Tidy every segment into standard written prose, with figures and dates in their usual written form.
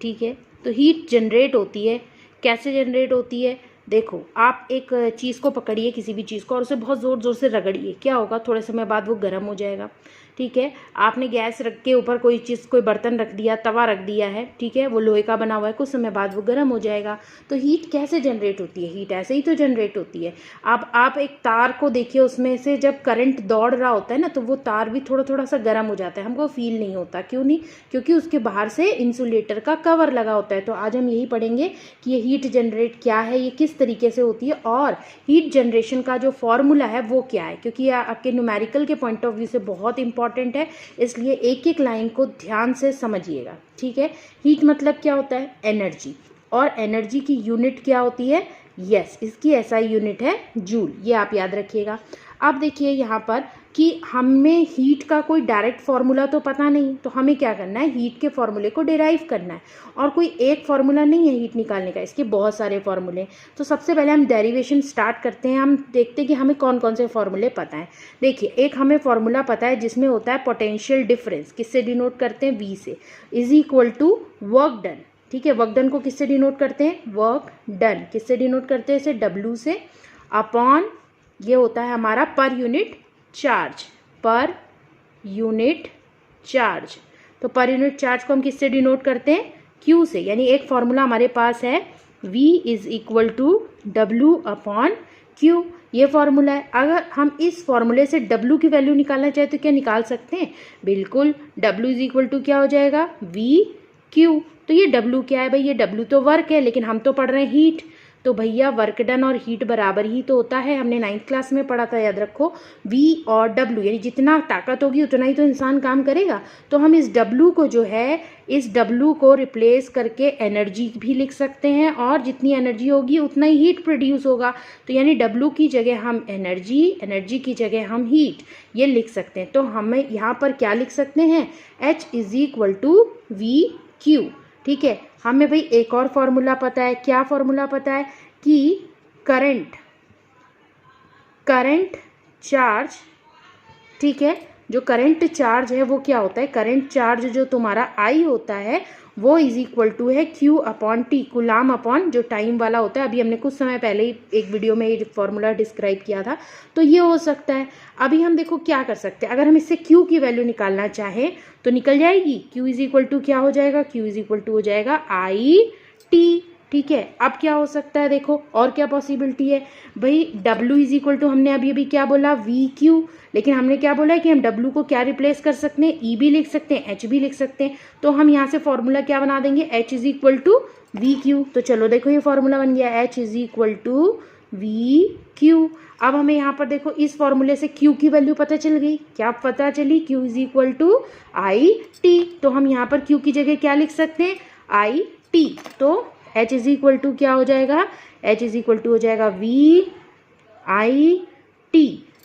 ठीक है। तो हीट जनरेट होती है, कैसे जनरेट होती है? देखो, आप एक चीज़ को पकड़िए, किसी भी चीज़ को, और उसे बहुत ज़ोर ज़ोर से रगड़िए, क्या होगा? थोड़े समय बाद वो गर्म हो जाएगा, ठीक है। आपने गैस रख के ऊपर कोई चीज़, कोई बर्तन रख दिया, तवा रख दिया है, ठीक है, वो लोहे का बना हुआ है, कुछ समय बाद वो गर्म हो जाएगा। तो हीट कैसे जनरेट होती है? हीट ऐसे ही तो जनरेट होती है। अब आप एक तार को देखिए, उसमें से जब करंट दौड़ रहा होता है ना, तो वो तार भी थोड़ा थोड़ा सा गर्म हो जाता है, हमको फील नहीं होता। क्यों नहीं? क्योंकि उसके बाहर से इंसुलेटर का कवर लगा होता है। तो आज हम यही पढ़ेंगे कि ये हीट जनरेट क्या है, ये किस तरीके से होती है, और हीट जनरेशन का जो फॉर्मूला है वो क्या है, क्योंकि ये आपके न्यूमेरिकल के पॉइंट ऑफ व्यू से बहुत इंपॉर्टेंट है, इसलिए एक एक लाइन को ध्यान से समझिएगा, ठीक है। हीट मतलब क्या होता है? एनर्जी। और एनर्जी की यूनिट क्या होती है? यस, इसकी एसआई यूनिट है जूल, ये आप याद रखिएगा। अब देखिए यहाँ पर कि हमें हीट का कोई डायरेक्ट फार्मूला तो पता नहीं, तो हमें क्या करना है? हीट के फार्मूले को डिराइव करना है। और कोई एक फार्मूला नहीं है हीट निकालने का, इसके बहुत सारे फार्मूले। तो सबसे पहले हम डेरिवेशन स्टार्ट करते हैं, हम देखते हैं कि हमें कौन कौन से फार्मूले पता है। देखिए, एक हमें फार्मूला पता है जिसमें होता है पोटेंशियल डिफरेंस, किससे डिनोट करते हैं? वी से, is equal to work done, ठीक है। वर्क डन को किससे डिनोट करते हैं? वर्क डन किससे डिनोट करते हैं? इसे डब्ल्यू से, अपॉन ये होता है हमारा per unit charge, per unit charge. तो पर यूनिट चार्ज को हम किससे डिनोट करते हैं? क्यू से। यानी एक फॉर्मूला हमारे पास है, V is equal to W upon Q, ये फॉर्मूला है। अगर हम इस फॉर्मूले से W की वैल्यू निकालना चाहे तो क्या निकाल सकते हैं? बिल्कुल, W इज इक्वल टू क्या हो जाएगा? V Q। तो ये W क्या है भाई? ये W तो वर्क है, लेकिन हम तो पढ़ रहे हैं हीट, तो भैया वर्क डन और हीट बराबर ही तो होता है, हमने 9th क्लास में पढ़ा था, याद रखो। V और W, यानी जितना ताकत होगी उतना ही तो इंसान काम करेगा। तो हम इस W को जो है, इस W को रिप्लेस करके एनर्जी भी लिख सकते हैं, और जितनी एनर्जी होगी उतना ही हीट प्रोड्यूस होगा। तो यानी W की जगह हम एनर्जी, एनर्जी की जगह हम हीट, ये लिख सकते हैं। तो हमें यहाँ पर क्या लिख सकते हैं? H is equal to V Q, ठीक है। हमें भाई एक और फॉर्मूला पता है, क्या फॉर्मूला पता है? कि करंट चार्ज, ठीक है, जो करंट चार्ज है वो क्या होता है? करंट चार्ज जो तुम्हारा I होता है वो इज इक्वल टू है Q upon T, coulomb upon जो टाइम वाला होता है। अभी हमने कुछ समय पहले ही एक वीडियो में ये फॉर्मूला डिस्क्राइब किया था, तो ये हो सकता है। अभी हम देखो क्या कर सकते हैं, अगर हम इससे Q की वैल्यू निकालना चाहें तो निकल जाएगी। Q इज इक्वल टू क्या हो जाएगा? Q इज इक्वल टू हो जाएगा IT, ठीक है। अब क्या हो सकता है? देखो और क्या पॉसिबिलिटी है भाई? W इज इक्वल टू, हमने अभी क्या बोला? VQ, लेकिन हमने क्या बोला है कि हम W को क्या रिप्लेस कर सकते हैं? E भी लिख सकते हैं, H भी लिख सकते हैं। तो हम यहाँ से फॉर्मूला क्या बना देंगे? H is equal to VQ। तो चलो देखो ये फॉर्मूला बन गया, H is equal to VQ। अब हमें यहाँ पर देखो इस फॉर्मूले से Q की वैल्यू पता चल गई, क्या पता चली? Q is equal to IT। तो हम यहाँ पर Q की जगह क्या लिख सकते हैं? IT। तो H इज इक्वल टू क्या हो जाएगा? H इज इक्वल टू हो जाएगा VIT।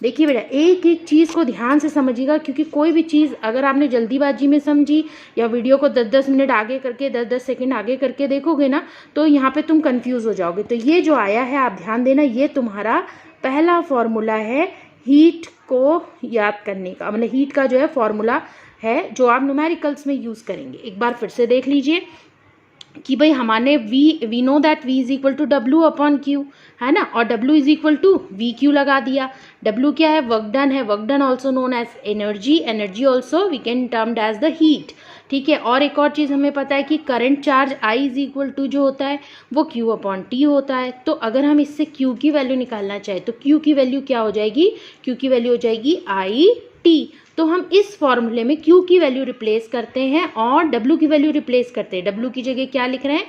देखिए बेटा, एक एक चीज़ को ध्यान से समझिएगा, क्योंकि कोई भी चीज़ अगर आपने जल्दीबाजी में समझी या वीडियो को 10-10 मिनट आगे करके, 10-10 सेकंड आगे करके देखोगे ना, तो यहाँ पे तुम कंफ्यूज हो जाओगे। तो ये जो आया है आप ध्यान देना, ये तुम्हारा पहला फॉर्मूला है हीट को याद करने का, मतलब हीट का जो है फॉर्मूला है जो आप न्यूमेरिकल्स में यूज़ करेंगे। एक बार फिर से देख लीजिए कि भाई हमारे we know that V is equal to W upon Q, है ना, और W is equal to V Q लगा दिया। W क्या है? वर्क डन है, work done also known as energy, energy also we can termed as the heat, ठीक है। और एक और चीज़ हमें पता है कि current charge I is equal to जो होता है वो Q अपॉन T होता है। तो अगर हम इससे Q की वैल्यू निकालना चाहें तो Q की वैल्यू क्या हो जाएगी? Q की वैल्यू हो जाएगी IT। तो हम इस फॉर्मूले में Q की वैल्यू रिप्लेस करते हैं और W की वैल्यू रिप्लेस करते हैं। W की जगह क्या लिख रहे हैं?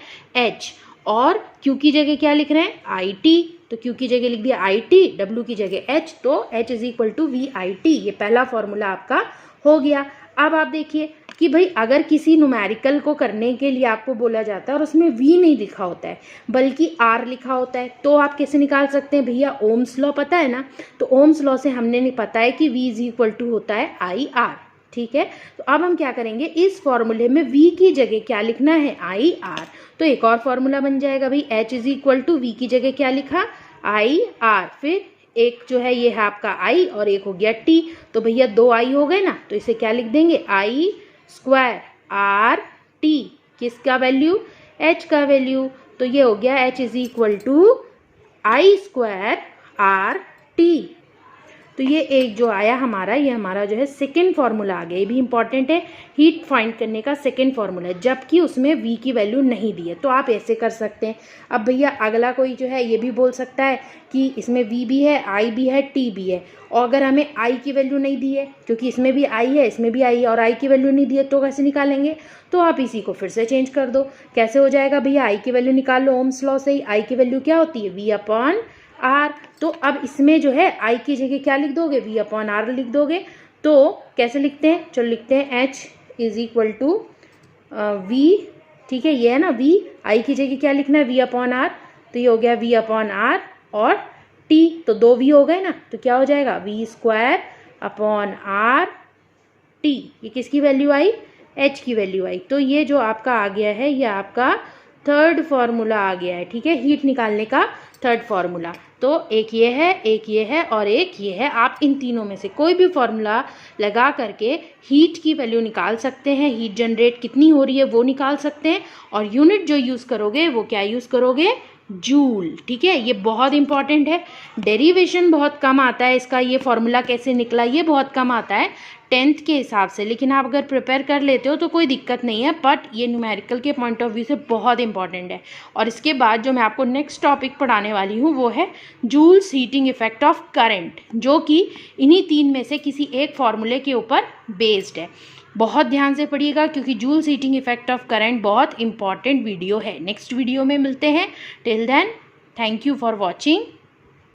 H, और Q की जगह क्या लिख रहे हैं? IT। तो Q की जगह लिख दिया IT, W की जगह H, तो H is equal to VIT। ये पहला फॉर्मूला आपका हो गया। अब आप देखिए कि भाई अगर किसी न्यूमेरिकल को करने के लिए आपको बोला जाता है और उसमें V नहीं लिखा होता है बल्कि R लिखा होता है, तो आप कैसे निकाल सकते हैं? भैया ओम्स लॉ पता है ना, तो ओम्स लॉ से हमने नहीं पता है कि V इज इक्वल टू होता है IR, ठीक है। तो अब हम क्या करेंगे, इस फॉर्मूले में V की जगह क्या लिखना है? IR। तो एक और फॉर्मूला बन जाएगा भाई, H is equal to V की जगह क्या लिखा? IR, फिर एक जो है ये है आपका I और एक हो गया T। तो भैया 2 I हो गए ना, तो इसे क्या लिख देंगे? I स्क्वायर RT, किसका वैल्यू, h का वैल्यू। तो ये हो गया h is equal to I square R T. तो ये एक जो आया हमारा, ये हमारा जो है सेकेंड फार्मूला आ गया। ये भी इंपॉर्टेंट है, हीट फाइंड करने का सेकेंड फार्मूला है, जबकि उसमें v की वैल्यू नहीं दी है। तो आप ऐसे कर सकते हैं। अब भैया अगला कोई जो है ये भी बोल सकता है कि इसमें v भी है, i भी है, t भी है, और अगर हमें i की वैल्यू नहीं दी है, क्योंकि इसमें भी i है, इसमें भी i है, और i की वैल्यू नहीं दी है, तो कैसे निकालेंगे। तो आप इसी को फिर से चेंज कर दो। कैसे हो जाएगा भैया, i की वैल्यू निकाल लो ओम्स लॉ से ही। i की वैल्यू क्या होती है, v अपॉन आर। तो अब इसमें जो है आई की जगह क्या लिख दोगे, वी अपॉन आर लिख दोगे। तो कैसे लिखते हैं, चलो लिखते हैं H is equal to V, ठीक है, ये है ना वी, आई की जगह क्या लिखना है, वी अपॉन आर। तो ये हो गया वी अपॉन आर और टी, तो दो वी हो गए ना, तो क्या हो जाएगा, V square upon R T. ये किसकी वैल्यू आई, एच की वैल्यू आई। तो ये जो आपका आ गया है, ये आपका थर्ड फार्मूला आ गया है, ठीक है, हीट निकालने का थर्ड फार्मूला। तो एक ये है, एक ये है और एक ये है। आप इन तीनों में से कोई भी फार्मूला लगा करके हीट की वैल्यू निकाल सकते हैं, हीट जनरेट कितनी हो रही है वो निकाल सकते हैं, और यूनिट जो यूज़ करोगे वो क्या यूज़ करोगे, जूल, ठीक है। ये बहुत इंपॉर्टेंट है, डेरिवेशन बहुत कम आता है इसका, ये फार्मूला कैसे निकला ये बहुत कम आता है 10th के हिसाब से, लेकिन आप अगर प्रिपेयर कर लेते हो तो कोई दिक्कत नहीं है, बट ये न्यूमेरिकल के पॉइंट ऑफ व्यू से बहुत इंपॉर्टेंट है। और इसके बाद जो मैं आपको नेक्स्ट टॉपिक पढ़ाने वाली हूँ वो है Joule's heating effect of current, जो कि इन्हीं तीन में से किसी एक फार्मूले के ऊपर बेस्ड है। बहुत ध्यान से पढ़िएगा, क्योंकि Joule's heating effect of current बहुत इंपॉर्टेंट वीडियो है। नेक्स्ट वीडियो में मिलते हैं, till then thank you for watching.